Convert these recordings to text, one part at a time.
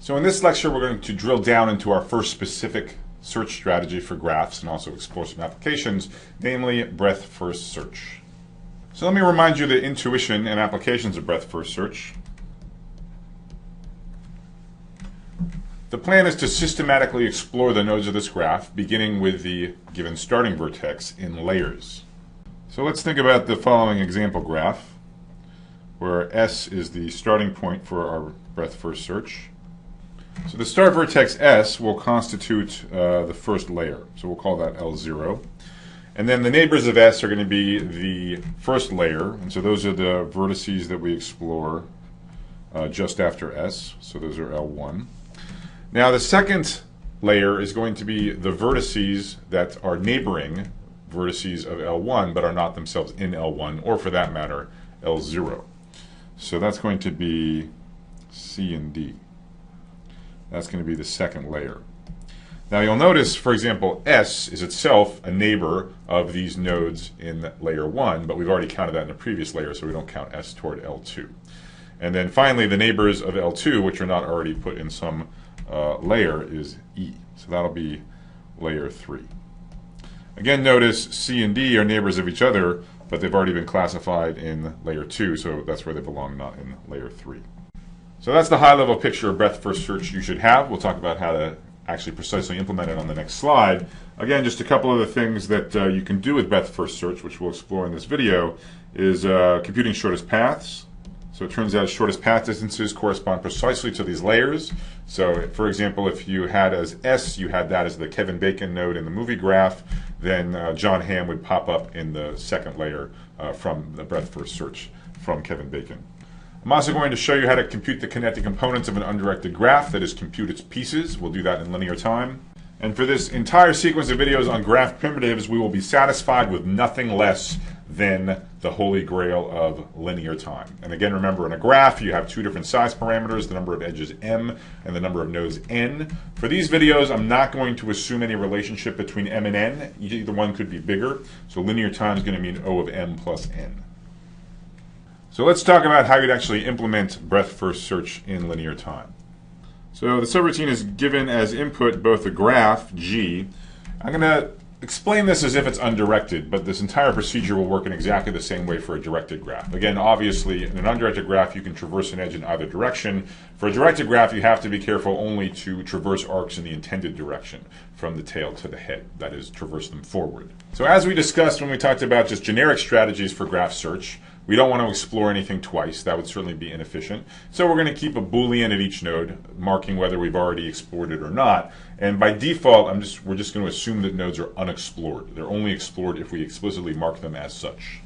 So in this lecture, we're going to drill down into our first specific search strategy for graphs and also explore some applications, namely breadth-first search. So let me remind you the intuition and applications of breadth-first search. The plan is to systematically explore the nodes of this graph, beginning with the given starting vertex in layers. So let's think about the following example graph, where S is the starting point for our breadth-first search. So the start vertex S will constitute the first layer, so we'll call that L0. And then the neighbors of S are going to be the first layer, and so those are the vertices that we explore just after S, so those are L1. Now the second layer is going to be the vertices that are neighboring vertices of L1 but are not themselves in L1, or for that matter, L0. So that's going to be C and D. That's going to be the second layer. Now you'll notice, for example, S is itself a neighbor of these nodes in layer 1, but we've already counted that in the previous layer, so we don't count S toward L2. And then finally, the neighbors of L2, which are not already put in some layer, is E. So that'll be layer 3. Again, notice C and D are neighbors of each other, but they've already been classified in layer 2, so that's where they belong, not in layer 3. So that's the high-level picture of breadth-first search you should have. We'll talk about how to actually precisely implement it on the next slide. Again, just a couple of the things that you can do with breadth-first search, which we'll explore in this video, is computing shortest paths. So it turns out shortest path distances correspond precisely to these layers. So, for example, if you had as S, you had that as the Kevin Bacon node in the movie graph, then John Hamm would pop up in the second layer from the breadth-first search from Kevin Bacon. I'm also going to show you how to compute the connected components of an undirected graph, that is, compute its pieces. We'll do that in linear time. And for this entire sequence of videos on graph primitives, we will be satisfied with nothing less than the holy grail of linear time. And again, remember, in a graph, you have two different size parameters, the number of edges m and the number of nodes n. For these videos, I'm not going to assume any relationship between m and n. Either one could be bigger. So linear time is going to mean O of m plus n. So let's talk about how you'd actually implement breadth-first search in linear time. So the subroutine is given as input both the graph, G. I'm going to explain this as if it's undirected, but this entire procedure will work in exactly the same way for a directed graph. Again, obviously, in an undirected graph, you can traverse an edge in either direction. For a directed graph, you have to be careful only to traverse arcs in the intended direction, from the tail to the head, that is, traverse them forward. So as we discussed when we talked about just generic strategies for graph search, we don't want to explore anything twice. That would certainly be inefficient. So we're going to keep a Boolean at each node, marking whether we've already explored it or not. And by default, we're just going to assume that nodes are unexplored. They're only explored if we explicitly mark them as such.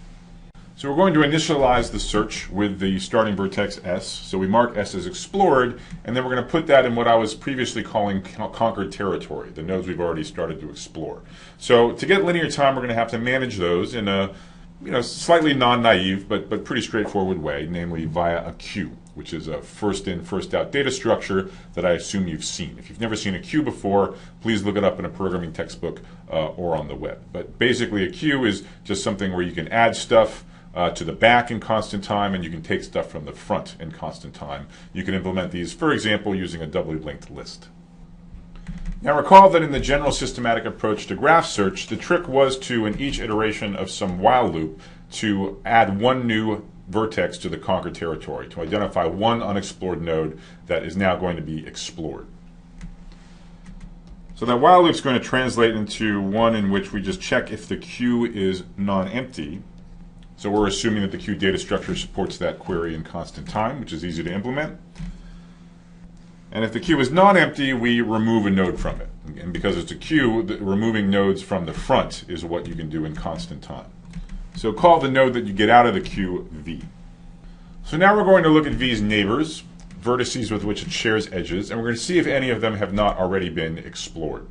So we're going to initialize the search with the starting vertex S. So we mark S as explored, and then we're going to put that in what I was previously calling conquered territory, the nodes we've already started to explore. So to get linear time, we're going to have to manage those in a slightly non-naive, but pretty straightforward way, namely via a queue, which is a first-in, first-out data structure that I assume you've seen. If you've never seen a queue before, please look it up in a programming textbook or on the web. But basically, a queue is just something where you can add stuff to the back in constant time, and you can take stuff from the front in constant time. You can implement these, for example, using a doubly linked list. Now recall that in the general systematic approach to graph search, the trick was to, in each iteration of some while loop, to add one new vertex to the conquered territory, to identify one unexplored node that is now going to be explored. So that while loop is going to translate into one in which we just check if the queue is non-empty. So we're assuming that the queue data structure supports that query in constant time, which is easy to implement. And if the queue is non-empty, we remove a node from it. And because it's a queue, removing nodes from the front is what you can do in constant time. So call the node that you get out of the queue V. So now we're going to look at V's neighbors, vertices with which it shares edges, and we're going to see if any of them have not already been explored.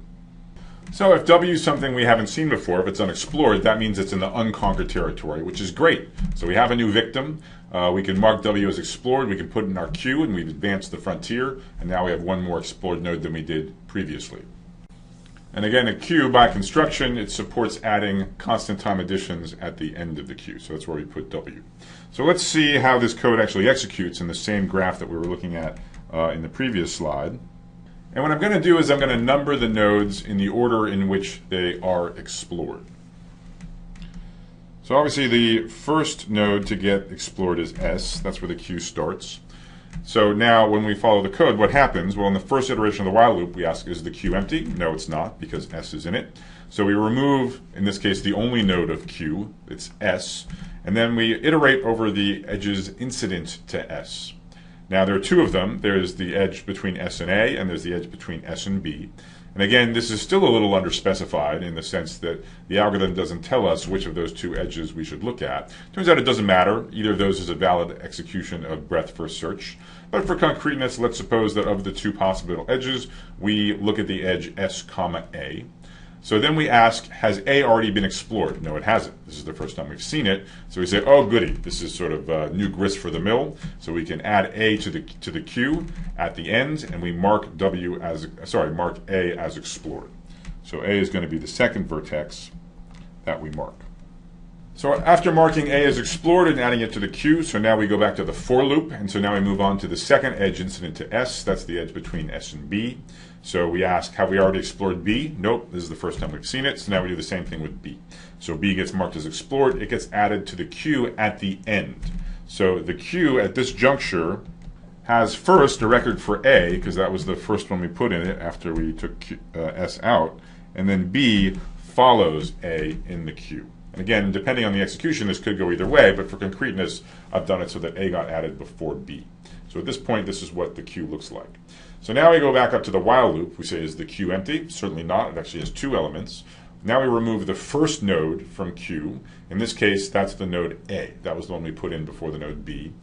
So if W is something we haven't seen before, if it's unexplored, that means it's in the unconquered territory, which is great. So we have a new victim. We can mark W as explored. We can put it in our queue, and we've advanced the frontier. And now we have one more explored node than we did previously. And again, a queue, by construction, it supports adding constant time additions at the end of the queue. So that's where we put W. So let's see how this code actually executes in the same graph that we were looking at in the previous slide. And what I'm going to do is I'm going to number the nodes in the order in which they are explored. So obviously the first node to get explored is S. That's where the queue starts. So now when we follow the code, what happens? Well, in the first iteration of the while loop, we ask, is the queue empty? No, it's not, because S is in it. So we remove, in this case, the only node of Q, it's S, and then we iterate over the edges incident to S. Now there are two of them. There's the edge between S and A, and there's the edge between S and B. And again, this is still a little underspecified in the sense that the algorithm doesn't tell us which of those two edges we should look at. Turns out it doesn't matter. Either of those is a valid execution of breadth first search. But for concreteness, let's suppose that of the two possible edges, we look at the edge S comma A. So then we ask, has A already been explored? No, it hasn't. This is the first time we've seen it. So we say, oh goody, this is sort of new grist for the mill. So we can add A to the queue at the end, and we mark mark A as explored. So A is going to be the second vertex that we mark. So after marking A as explored and adding it to the queue, so now we go back to the for loop, and so now we move on to the second edge incident to S. That's the edge between S and B. So we ask, have we already explored B? Nope, this is the first time we've seen it, so now we do the same thing with B. So B gets marked as explored, it gets added to the queue at the end. So the queue at this juncture has first a record for A, because that was the first one we put in it after we took S out, and then B follows A in the queue. And again, depending on the execution, this could go either way, but for concreteness, I've done it so that A got added before B. So at this point, this is what the queue looks like. So now we go back up to the while loop. We say, is the queue empty? Certainly not. It actually has two elements. Now we remove the first node from Q. In this case, that's the node A. That was the one we put in before the node B.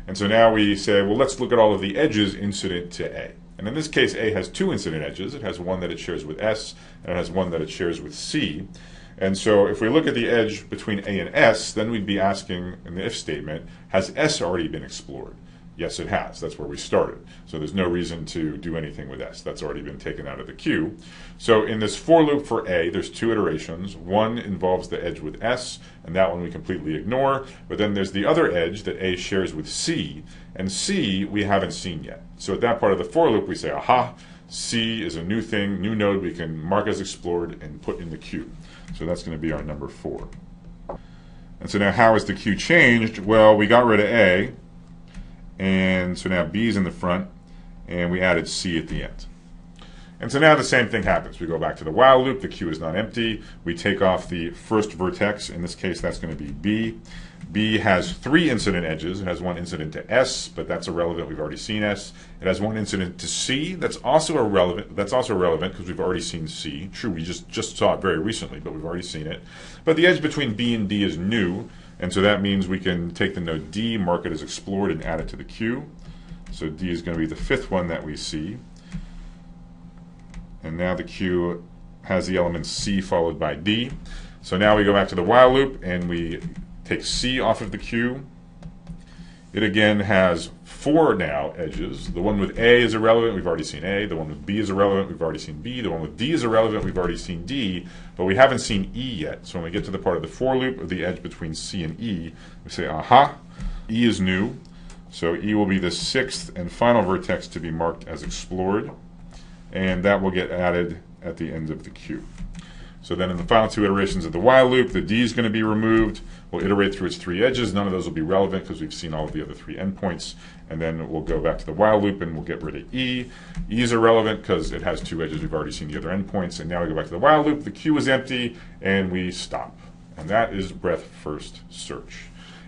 And so now we say, well, let's look at all of the edges incident to A. And in this case, A has two incident edges. It has one that it shares with S, and it has one that it shares with C. And so if we look at the edge between A and S, then we'd be asking in the if statement, has S already been explored? Yes, it has. That's where we started. So there's no reason to do anything with S. That's already been taken out of the queue. So in this for loop for A, there's two iterations. One involves the edge with S, and that one we completely ignore. But then there's the other edge that A shares with C, and C we haven't seen yet. So at that part of the for loop, we say, aha, C is a new thing, new node we can mark as explored and put in the queue. So that's going to be our number 4. And so now how is the queue changed? Well, we got rid of A, and so now B is in the front, and we added C at the end. And so now the same thing happens. We go back to the while loop, the queue is not empty. We take off the first vertex, in this case that's going to be B. B has 3 incident edges. It has one incident to S, but that's irrelevant, we've already seen S. It has one incident to C, that's also irrelevant because we've already seen C. True, we just saw it very recently, but we've already seen it. But the edge between B and D is new, and so that means we can take the node D, mark it as explored, and add it to the queue. So D is going to be the 5th one that we see. And now the queue has the element C followed by D. So now we go back to the while loop, and we take C off of the queue. It again has 4 now edges. The one with A is irrelevant, we've already seen A. The one with B is irrelevant, we've already seen B. The one with D is irrelevant, we've already seen D. But we haven't seen E yet. So when we get to the part of the for loop of the edge between C and E, we say, aha, E is new. So E will be the 6th and final vertex to be marked as explored. And that will get added at the end of the queue. So then in the final 2 iterations of the while loop, the D is going to be removed. We'll iterate through its 3 edges. None of those will be relevant because we've seen all of the other 3 endpoints. And then we'll go back to the while loop and we'll get rid of E. E is irrelevant because it has 2 edges. We've already seen the other endpoints. And now we go back to the while loop. The queue is empty and we stop. And that is breadth first search.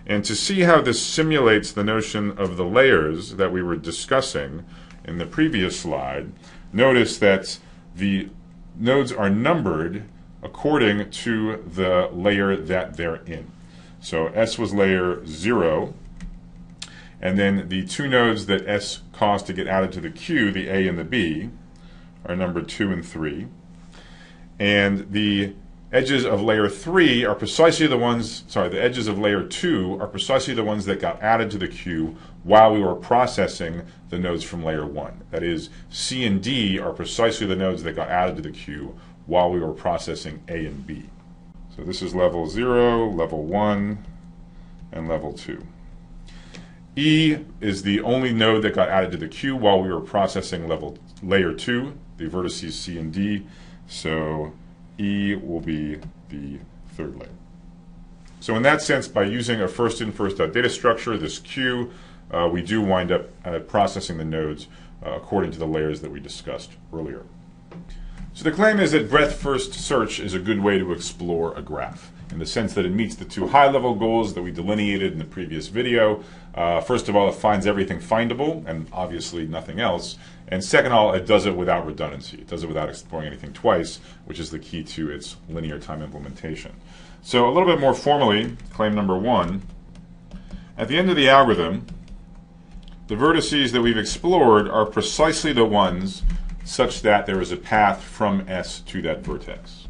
And to see how this simulates the notion of the layers that we were discussing in the previous slide, notice that the nodes are numbered according to the layer that they're in. So S was layer 0, and then the 2 nodes that S caused to get added to the queue, the A and the B, are numbered 2 and 3. And the edges of layer 3 are precisely the ones, the edges of layer 2 are precisely the ones that got added to the queue while we were processing the nodes from layer 1. That is, C and D are precisely the nodes that got added to the queue while we were processing A and B. So this is level 0, level 1, and level 2. E is the only node that got added to the queue while we were processing layer 2, the vertices C and D. So E will be the third layer. So in that sense, by using a first in, first out data structure, this queue, we do wind up processing the nodes according to the layers that we discussed earlier. So the claim is that breadth first search is a good way to explore a graph, in the sense that it meets the two high-level goals that we delineated in the previous video. First of all, it finds everything findable, and obviously nothing else. And second of all, it does it without redundancy. It does it without exploring anything twice, which is the key to its linear time implementation. So a little bit more formally, claim number 1, at the end of the algorithm, the vertices that we've explored are precisely the ones such that there is a path from S to that vertex.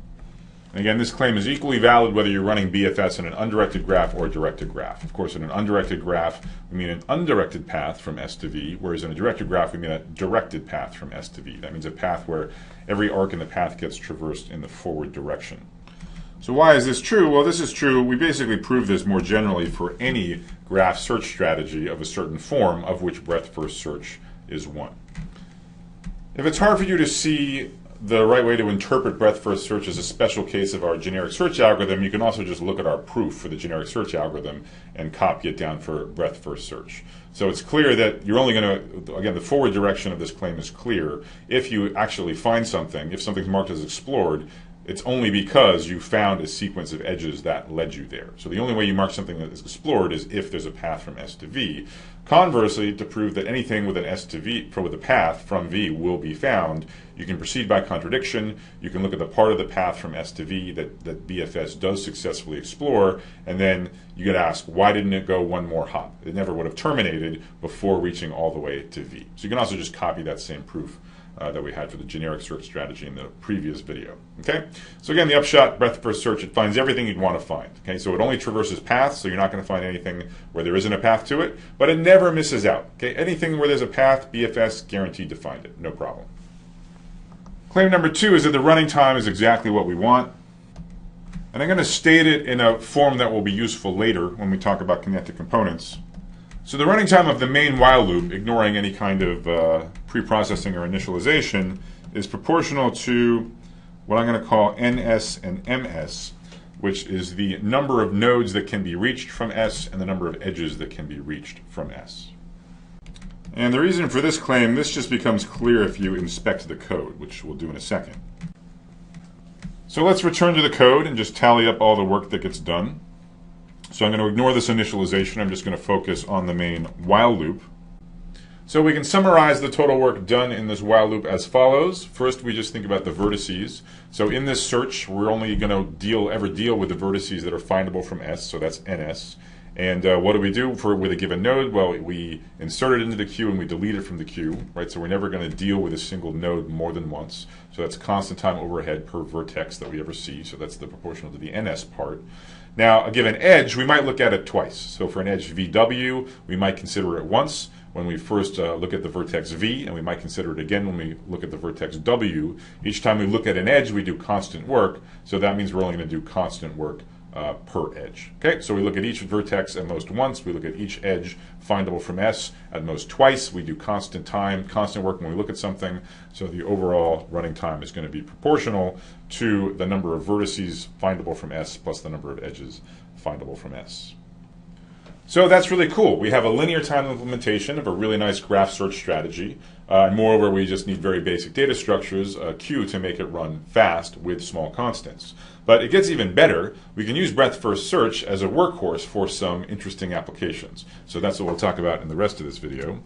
And again, this claim is equally valid whether you're running BFS in an undirected graph or a directed graph. Of course, in an undirected graph, we mean an undirected path from S to V, whereas in a directed graph, we mean a directed path from S to V. That means a path where every arc in the path gets traversed in the forward direction. So why is this true? Well, this is true. We basically prove this more generally for any graph search strategy of a certain form, of which breadth first search is one. If it's hard for you to see the right way to interpret breadth first search as a special case of our generic search algorithm, you can also just look at our proof for the generic search algorithm and copy it down for breadth first search. So it's clear that you're only going to, again, the forward direction of this claim is clear. If you actually find something, if something's marked as explored, it's only because you found a sequence of edges that led you there. So the only way you mark something that is explored is if there's a path from S to V. Conversely, to prove that anything with an S to V, with a path from V will be found, you can proceed by contradiction. You can look at the part of the path from S to V that BFS does successfully explore, and then you get asked, why didn't it go one more hop? It never would have terminated before reaching all the way to V. So you can also just copy that same proof that we had for the generic search strategy in the previous video. Okay, so again, the upshot, breadth first search, it finds everything you'd want to find. Okay, so it only traverses paths, so you're not going to find anything where there isn't a path to it, but it never misses out. Okay, anything where there's a path, BFS guaranteed to find it, no problem. Claim number 2 is that the running time is exactly what we want, and I'm going to state it in a form that will be useful later when we talk about connected components. So the running time of the main while loop, ignoring any kind of pre-processing or initialization, is proportional to what I'm going to call NS and MS, which is the number of nodes that can be reached from S and the number of edges that can be reached from S. And the reason for this claim, this just becomes clear if you inspect the code, which we'll do in a second. So let's return to the code and just tally up all the work that gets done. So I'm going to ignore this initialization. I'm just going to focus on the main while loop. So we can summarize the total work done in this while loop as follows. First, we just think about the vertices. So in this search, we're only going to ever deal with the vertices that are findable from S, so that's NS. And what do we do with a given node? Well, we insert it into the queue and we delete it from the queue, right? So we're never going to deal with a single node more than once. So that's constant time overhead per vertex that we ever see. So that's the proportional to the NS part. Now, a given edge, we might look at it twice. So for an edge VW, we might consider it once when we first look at the vertex V, and we might consider it again when we look at the vertex W. Each time we look at an edge, we do constant work. So that means we're only going to do constant work per edge. Okay, so we look at each vertex at most once. We look at each edge findable from S at most twice. We do constant time, constant work when we look at something. So the overall running time is going to be proportional to the number of vertices findable from S plus the number of edges findable from S. So that's really cool. We have a linear time implementation of a really nice graph search strategy. And moreover, we just need very basic data structures, a queue, to make it run fast with small constants. But it gets even better. We can use breadth first search as a workhorse for some interesting applications. So that's what we'll talk about in the rest of this video.